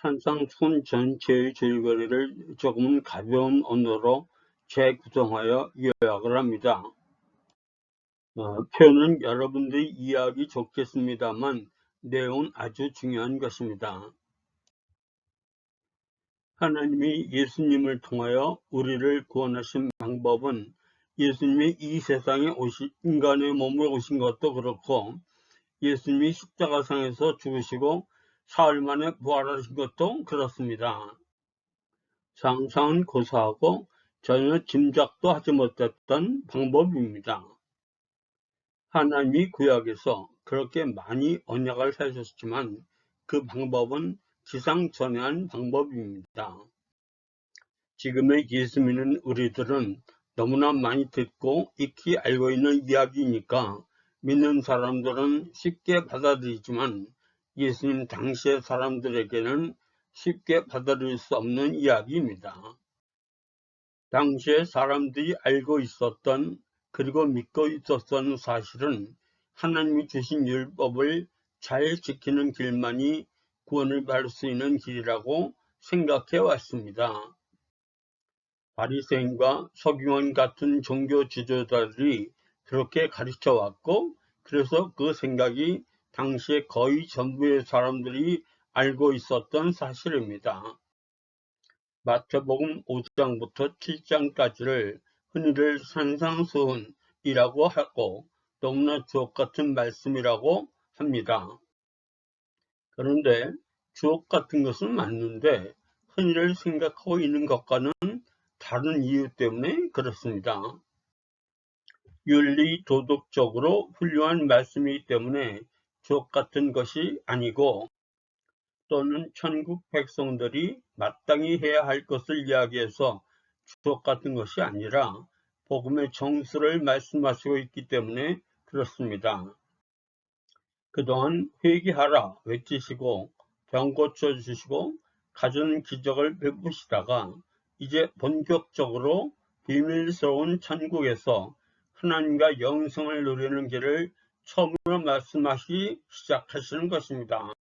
산상순 전체의 줄거리를 조금 가벼운 언어로 재구성하여 요약을 합니다. 표는 여러분들이 이해하기 좋겠습니다만 내용은 아주 중요한 것입니다. 하나님이 예수님을 통하여 우리를 구원하신 방법은 예수님이 이 세상에 인간의 몸으로 오신 것도 그렇고 예수님이 십자가상에서 죽으시고 사흘 만에 부활하신 것도 그렇습니다. 상상은 고사하고 전혀 짐작도 하지 못했던 방법입니다. 하나님이 구약에서 그렇게 많이 언약을 하셨지만 그 방법은 기상천외한 방법입니다. 지금의 예수 믿는 우리들은 너무나 많이 듣고 익히 알고 있는 이야기니까 믿는 사람들은 쉽게 받아들이지만 예수님 당시의 사람들에게는 쉽게 받아들일 수 없는 이야기입니다. 당시에 사람들이 알고 있었던 그리고 믿고 있었던 사실은 하나님이 주신 율법을 잘 지키는 길만이 구원을 받을 수 있는 길이라고 생각해 왔습니다. 바리새인과 서기관 같은 종교 지도자들이 그렇게 가르쳐 왔고 그래서 그 생각이 당시에 거의 전부의 사람들이 알고 있었던 사실입니다. 마태복음 5장부터 7장까지를 흔히들 산상수훈이라고 하고 너무나 주옥같은 말씀이라고 합니다. 그런데 주옥같은 것은 맞는데 흔히들 생각하고 있는 것과는 다른 이유 때문에 그렇습니다. 윤리 도덕적으로 훌륭한 말씀이기 때문에 주옥같은 것이 아니고 또는 천국 백성들이 마땅히 해야 할 것을 이야기해서 주옥 같은 것이 아니라 복음의 정수를 말씀하시고 있기 때문에 그렇습니다. 그동안 회개하라 외치시고 병 고쳐주시고 가진 기적을 베푸시다가 이제 본격적으로 비밀스러운 천국에서 하나님과 영생을 누리는 길을 처음으로 말씀하시기 시작하시는 것입니다.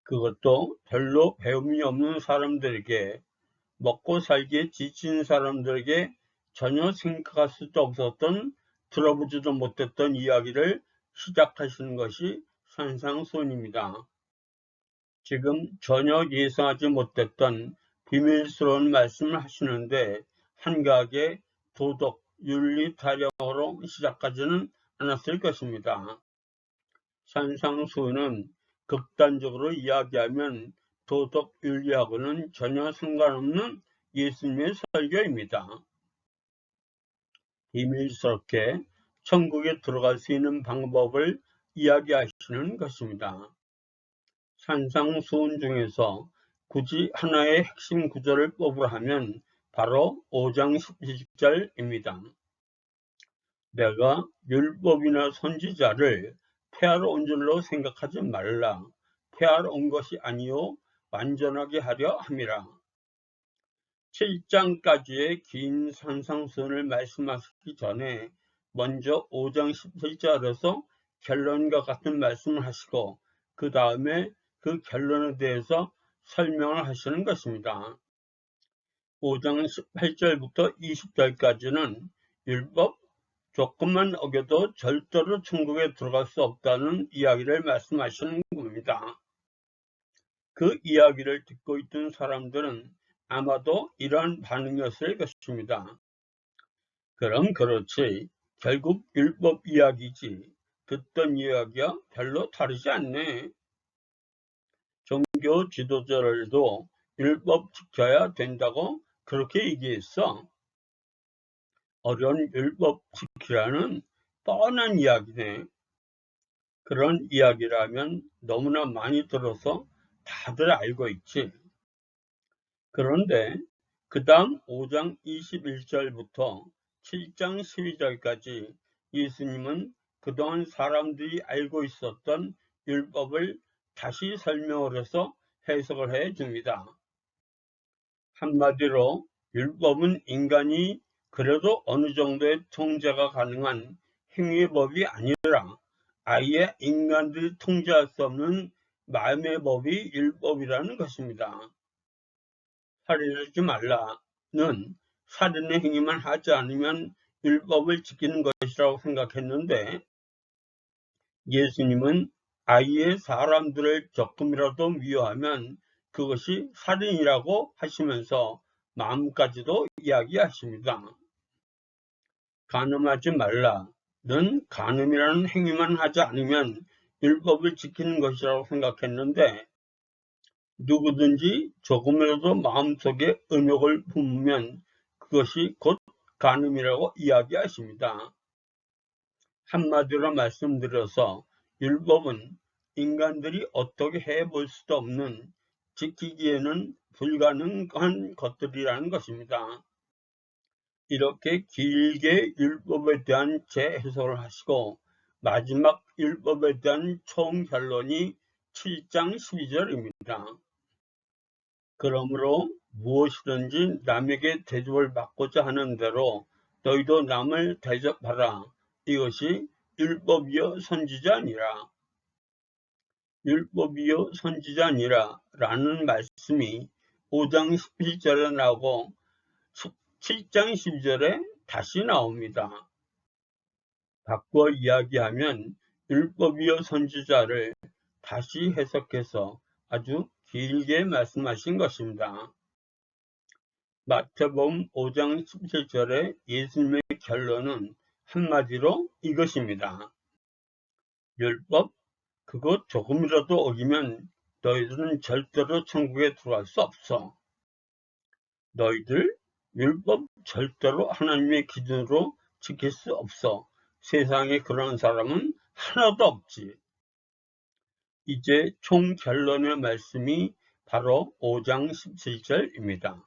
그것도 별로 배움이 없는 사람들에게, 먹고 살기에 지친 사람들에게 전혀 생각할 수도 없었던, 들어보지도 못했던 이야기를 시작하시는 것이 산상수훈입니다. 지금 전혀 예상하지 못했던 비밀스러운 말씀을 하시는데 한가하게 도덕, 윤리 타령으로 시작하지는 않았을 것입니다. 산상수훈은 극단적으로 이야기하면 도덕 윤리하고는 전혀 상관없는 예수님의 설교입니다. 비밀스럽게 천국에 들어갈 수 있는 방법을 이야기하시는 것입니다. 산상수훈 중에서 굳이 하나의 핵심 구절을 뽑으라 하면 바로 5장 17절입니다. 내가 율법이나 선지자를 폐하러 온 줄로 생각하지 말라. 폐하러 온 것이 아니요 완전하게 하려 함이라. 7장까지의 긴 산상수훈을 말씀하시기 전에 먼저 5장 17절에서 결론과 같은 말씀을 하시고 그 다음에 그 결론에 대해서 설명을 하시는 것입니다. 5장 18절부터 20절까지는 율법 조금만 어겨도 절대로 천국에 들어갈 수 없다는 이야기를 말씀하시는 겁니다. 그 이야기를 듣고 있던 사람들은 아마도 이러한 반응이었을 것입니다. 그럼 그렇지, 결국 율법 이야기지. 듣던 이야기와 별로 다르지 않네. 종교 지도자들도 율법 지켜야 된다고 그렇게 얘기했어. 어려운 율법 지키라는 뻔한 이야기네. 그런 이야기라면 너무나 많이 들어서 다들 알고 있지. 그런데 그 다음 5장 21절부터 7장 12절까지 예수님은 그동안 사람들이 알고 있었던 율법을 다시 설명을 해서 해석을 해 줍니다. 한마디로 율법은 인간이 그래도 어느 정도의 통제가 가능한 행위의 법이 아니라 아예 인간들이 통제할 수 없는 마음의 법이 율법이라는 것입니다. 살인하지 말라는 살인의 행위만 하지 않으면 율법을 지키는 것이라고 생각했는데 예수님은 아예 사람들을 조금이라도 미워하면 그것이 살인이라고 하시면서 마음까지도 이야기하십니다. 간음하지 말라는 간음이라는 행위만 하지 않으면 율법을 지키는 것이라고 생각했는데 누구든지 조금이라도 마음속에 음욕을 품으면 그것이 곧 간음이라고 이야기하십니다. 한마디로 말씀드려서 율법은 인간들이 어떻게 해볼 수도 없는 지키기에는 불가능한 것들이라는 것입니다. 이렇게 길게 율법에 대한 재해석을 하시고 마지막 율법에 대한 총결론이 7장 12절입니다. 그러므로 무엇이든지 남에게 대접을 받고자 하는 대로 너희도 남을 대접하라. 이것이 율법이요 선지자니라. 율법이요 선지자니라 라는 말씀이 5장 11절에 나오고 7장 12절에 다시 나옵니다. 바꿔 이야기하면 율법이요 선지자를 다시 해석해서 아주 길게 말씀하신 것입니다. 마태복음 5장 17절에 예수님의 결론은 한마디로 이것입니다. 율법 그것 조금이라도 어기면 너희들은 절대로 천국에 들어갈 수 없어. 너희들 율법 절대로 하나님의 기준으로 지킬 수 없어. 세상에 그런 사람은 하나도 없지. 이제 총 결론의 말씀이 바로 5장 17절입니다.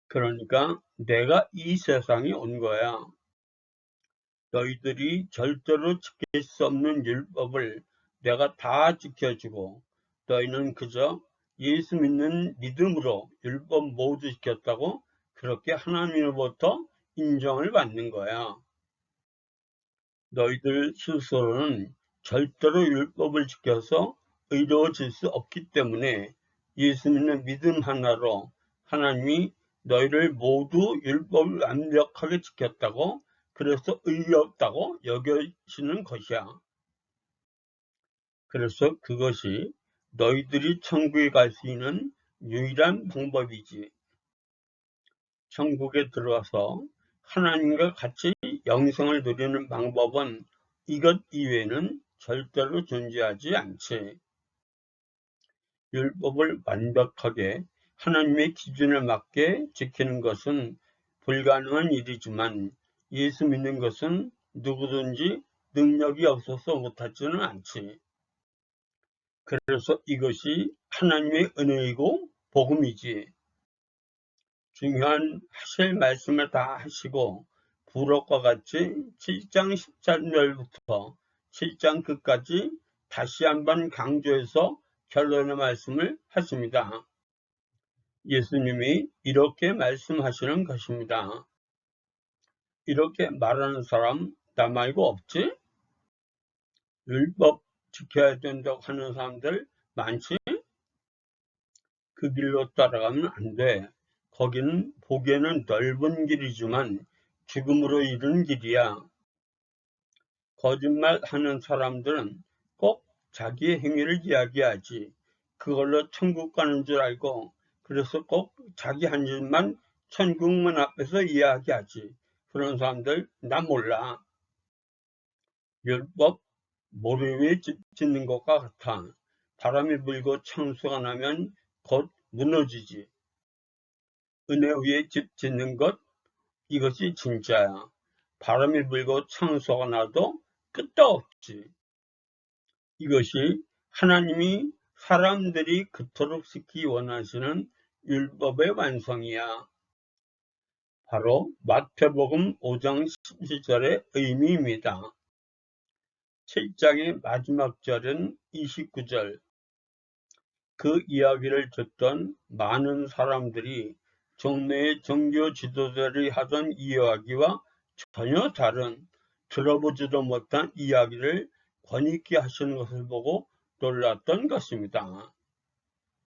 그러니까 내가 이 세상에 온 거야. 너희들이 절대로 지킬 수 없는 율법을 내가 다 지켜주고 너희는 그저 예수 믿는 믿음으로 율법 모두 지켰다고 그렇게 하나님으로부터 인정을 받는 거야. 너희들 스스로는 절대로 율법을 지켜서 의로워질 수 없기 때문에 예수 믿는 믿음 하나로 하나님이 너희를 모두 율법을 완벽하게 지켰다고 그래서 의롭다고 여겨지는 것이야. 그래서 그것이 너희들이 천국에 갈 수 있는 유일한 방법이지. 천국에 들어가서 하나님과 같이 영생을 누리는 방법은 이것 이외에는 절대로 존재하지 않지. 율법을 완벽하게 하나님의 기준에 맞게 지키는 것은 불가능한 일이지만 예수 믿는 것은 누구든지 능력이 없어서 못하지는 않지. 그래서 이것이 하나님의 은혜이고 복음이지. 중요한 하실 말씀을 다 하시고 부록과 같이 7장 13절부터 7장 끝까지 다시 한번 강조해서 결론의 말씀을 하십니다. 예수님이 이렇게 말씀하시는 것입니다. 이렇게 말하는 사람 나 말고 없지? 율법 지켜야 된다고 하는 사람들 많지? 그 길로 따라가면 안 돼. 거기는 보기에는 넓은 길이지만 죽음으로 이르는 길이야. 거짓말하는 사람들은 꼭 자기의 행위를 이야기하지. 그걸로 천국 가는 줄 알고 그래서 꼭 자기 한 일만 천국문 앞에서 이야기하지. 그런 사람들 나 몰라. 율법 모래 위에 집 짓는 것과 같아. 바람이 불고 창수가 나면 곧 무너지지. 은혜 위에 집 짓는 것 이것이 진짜야. 바람이 불고 창수가 나도 끝도 없지. 이것이 하나님이 사람들이 그토록 지키기 원하시는 율법의 완성이야. 바로 마태복음 5장 17절의 의미입니다. 7장의 마지막 절은 29절. 그 이야기를 듣던 많은 사람들이 종래의 종교 지도자들이 하던 이야기와 전혀 다른 들어보지도 못한 이야기를 권위있게 하시는 것을 보고 놀랐던 것입니다.